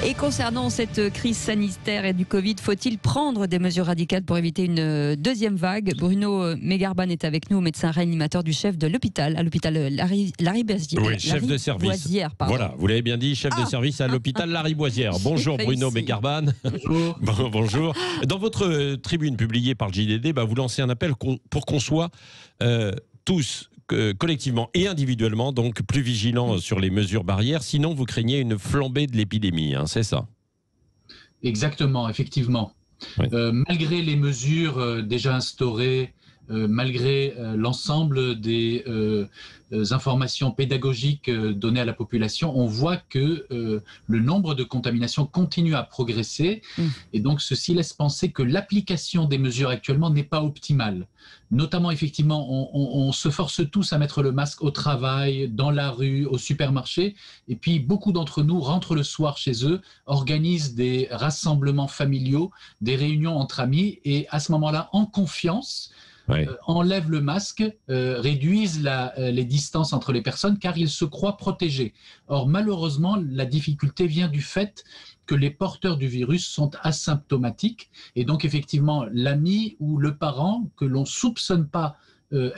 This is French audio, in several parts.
Et concernant cette crise sanitaire et du Covid, faut-il prendre des mesures radicales pour éviter une deuxième vague? Bruno Megarban est avec nous, médecin réanimateur du chef de l'hôpital, à l'hôpital Lariboisière. Oui, chef de service. Voilà, vous l'avez bien dit, chef de service à l'hôpital Lariboisière. Bonjour Bruno Megarban. Bonjour. Bonjour. Dans votre tribune publiée par le JDD, vous lancez un appel pour qu'on soit tous collectivement et individuellement donc plus vigilants sur les mesures barrières, sinon vous craignez une flambée de l'épidémie, c'est ça? Exactement, effectivement. Oui. Malgré les mesures déjà instaurées, malgré l'ensemble des informations pédagogiques données à la population, on voit que le nombre de contaminations continue à progresser. Et donc ceci laisse penser que l'application des mesures actuellement n'est pas optimale. Notamment, effectivement, on se force tous à mettre le masque au travail, dans la rue, au supermarché. Et puis, beaucoup d'entre nous rentrent le soir chez eux, organisent des rassemblements familiaux, des réunions entre amis. Et à ce moment-là, en confiance, enlèvent le masque, réduisent les distances entre les personnes car ils se croient protégés. Or, malheureusement, la difficulté vient du fait que les porteurs du virus sont asymptomatiques et donc effectivement l'ami ou le parent que l'on soupçonne pas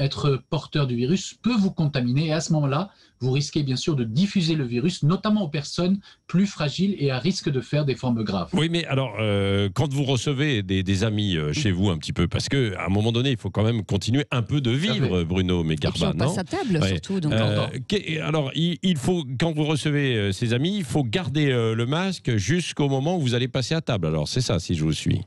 être porteur du virus peut vous contaminer et à ce moment-là, vous risquez bien sûr de diffuser le virus, notamment aux personnes plus fragiles et à risque de faire des formes graves. Oui, mais alors, quand vous recevez des amis chez vous un petit peu, parce qu'à un moment donné, il faut quand même continuer un peu de vivre, Bruno Megarban. Et puis on passe à table surtout. Donc alors, il faut, quand vous recevez ces amis, il faut garder le masque jusqu'au moment où vous allez passer à table. Alors, c'est ça, si je vous suis.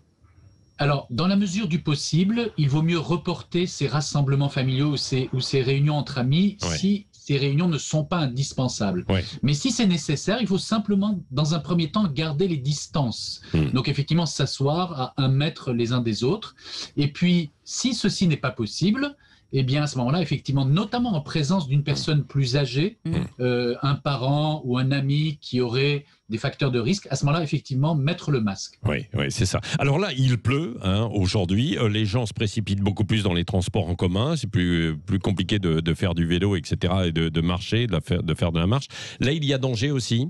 Alors, dans la mesure du possible, il vaut mieux reporter ces rassemblements familiaux ou ces réunions entre amis si ces réunions ne sont pas indispensables. Mais si c'est nécessaire, il faut simplement, dans un premier temps, garder les distances. Donc, effectivement, s'asseoir à 1 mètre les uns des autres. Et puis, si ceci n'est pas possible, eh bien, à ce moment-là, effectivement, notamment en présence d'une personne plus âgée, un parent ou un ami qui aurait des facteurs de risque, à ce moment-là, effectivement, mettre le masque. Oui, c'est ça. Alors là, il pleut aujourd'hui. Les gens se précipitent beaucoup plus dans les transports en commun. C'est plus compliqué de faire du vélo, etc., et de marcher, de faire de la marche. Là, il y a danger aussi?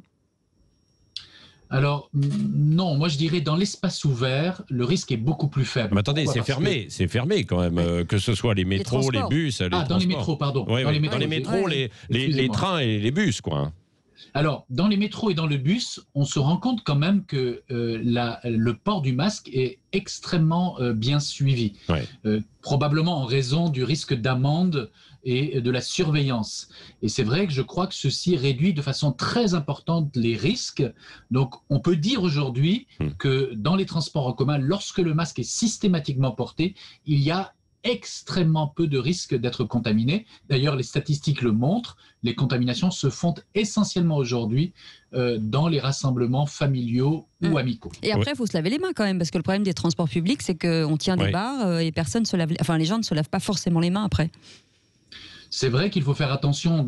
Alors, non, moi je dirais dans l'espace ouvert, le risque est beaucoup plus faible. Mais attendez, c'est fermé quand même, que ce soit les métros, les bus, les transports. Dans les métros, pardon. Dans les métros, les trains et les bus, quoi. Alors, dans les métros et dans le bus, on se rend compte quand même que le port du masque est extrêmement bien suivi. Probablement en raison du risque d'amende et de la surveillance. Et c'est vrai que je crois que ceci réduit de façon très importante les risques. Donc, on peut dire aujourd'hui que dans les transports en commun, lorsque le masque est systématiquement porté, il y a extrêmement peu de risques d'être contaminé. D'ailleurs, les statistiques le montrent, les contaminations se font essentiellement aujourd'hui dans les rassemblements familiaux ou amicaux. Et après, il faut se laver les mains quand même, parce que le problème des transports publics, c'est qu'on tient des bars et personne se lave, les gens ne se lavent pas forcément les mains après. C'est vrai qu'il faut faire attention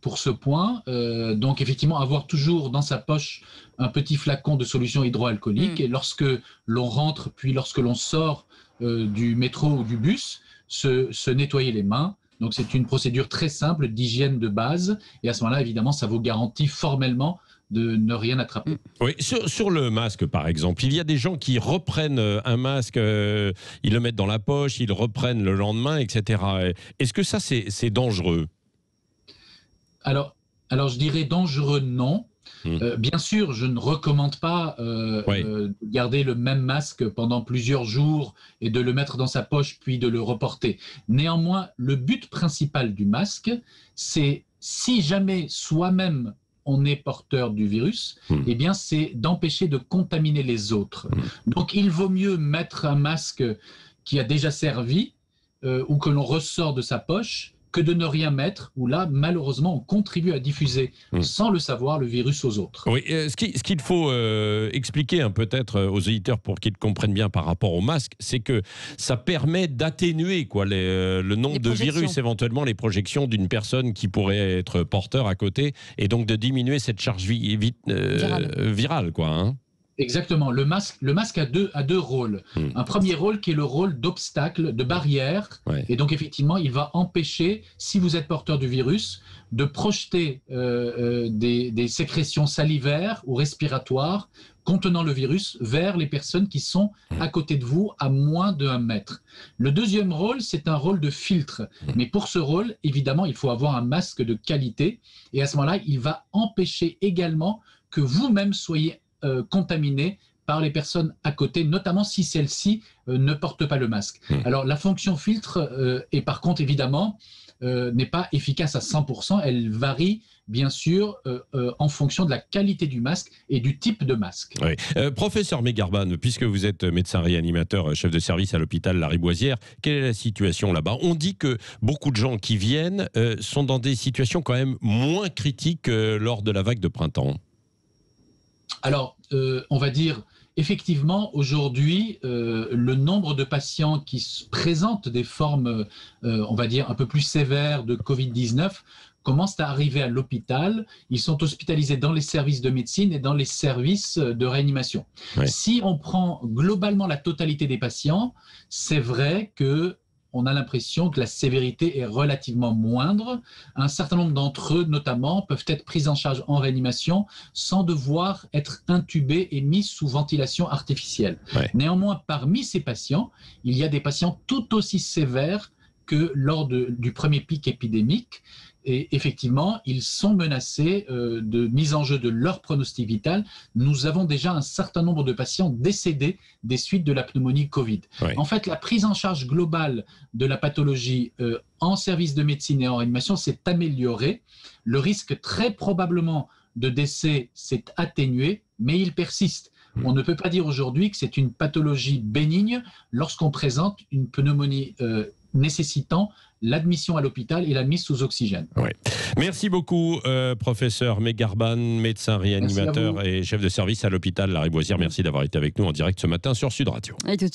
pour ce point. Donc effectivement, avoir toujours dans sa poche un petit flacon de solution hydroalcoolique et lorsque l'on rentre, puis lorsque l'on sort du métro ou du bus, se nettoyer les mains. Donc c'est une procédure très simple d'hygiène de base et à ce moment-là, évidemment, ça vous garantit formellement de ne rien attraper. Oui, sur le masque, par exemple, il y a des gens qui reprennent un masque, ils le mettent dans la poche, ils le reprennent le lendemain, etc. Est-ce que ça, c'est dangereux? Alors, je dirais dangereux, non. Bien sûr, je ne recommande pas de garder le même masque pendant plusieurs jours et de le mettre dans sa poche puis de le reporter. Néanmoins, le but principal du masque, c'est si jamais soi-même on est porteur du virus, eh bien c'est d'empêcher de contaminer les autres. Donc il vaut mieux mettre un masque qui a déjà servi ou que l'on ressort de sa poche que de ne rien mettre, où là, malheureusement, on contribue à diffuser, sans le savoir, le virus aux autres. Oui, ce qu'il faut expliquer peut-être aux auditeurs pour qu'ils comprennent bien par rapport au masque, c'est que ça permet d'atténuer le nombre de virus, éventuellement les projections d'une personne qui pourrait être porteur à côté, et donc de diminuer cette charge virale, quoi. Exactement. Le masque a deux rôles. Un premier rôle qui est le rôle d'obstacle, de barrière. Ouais. Et donc, effectivement, il va empêcher, si vous êtes porteur du virus, de projeter des sécrétions salivaires ou respiratoires contenant le virus vers les personnes qui sont à côté de vous à moins d'1 mètre. Le deuxième rôle, c'est un rôle de filtre. Mais pour ce rôle, évidemment, il faut avoir un masque de qualité. Et à ce moment-là, il va empêcher également que vous-même soyez contaminé par les personnes à côté, notamment si celles-ci ne portent pas le masque. Alors la fonction filtre est par contre évidemment n'est pas efficace à 100%, elle varie bien sûr en fonction de la qualité du masque et du type de masque. Oui. Professeur Megarban, puisque vous êtes médecin réanimateur, chef de service à l'hôpital Lariboisière, quelle est la situation là-bas? On dit que beaucoup de gens qui viennent sont dans des situations quand même moins critiques lors de la vague de printemps. Alors, on va dire, effectivement, aujourd'hui, le nombre de patients qui présentent des formes, on va dire, un peu plus sévères de Covid-19 commence à arriver à l'hôpital. Ils sont hospitalisés dans les services de médecine et dans les services de réanimation. Ouais. Si on prend globalement la totalité des patients, c'est vrai que on a l'impression que la sévérité est relativement moindre. Un certain nombre d'entre eux, notamment, peuvent être pris en charge en réanimation sans devoir être intubés et mis sous ventilation artificielle. Ouais. Néanmoins, parmi ces patients, il y a des patients tout aussi sévères que lors du premier pic épidémique. Et effectivement, ils sont menacés de mise en jeu de leur pronostic vital. Nous avons déjà un certain nombre de patients décédés des suites de la pneumonie Covid. Ouais. En fait, la prise en charge globale de la pathologie en service de médecine et en réanimation s'est améliorée. Le risque très probablement de décès s'est atténué, mais il persiste. On ne peut pas dire aujourd'hui que c'est une pathologie bénigne lorsqu'on présente une pneumonie nécessitant l'admission à l'hôpital et la mise sous oxygène. Ouais. Merci beaucoup, professeur Megarban, médecin réanimateur et chef de service à l'hôpital Lariboisière. Merci d'avoir été avec nous en direct ce matin sur Sud Radio. Et tout de suite.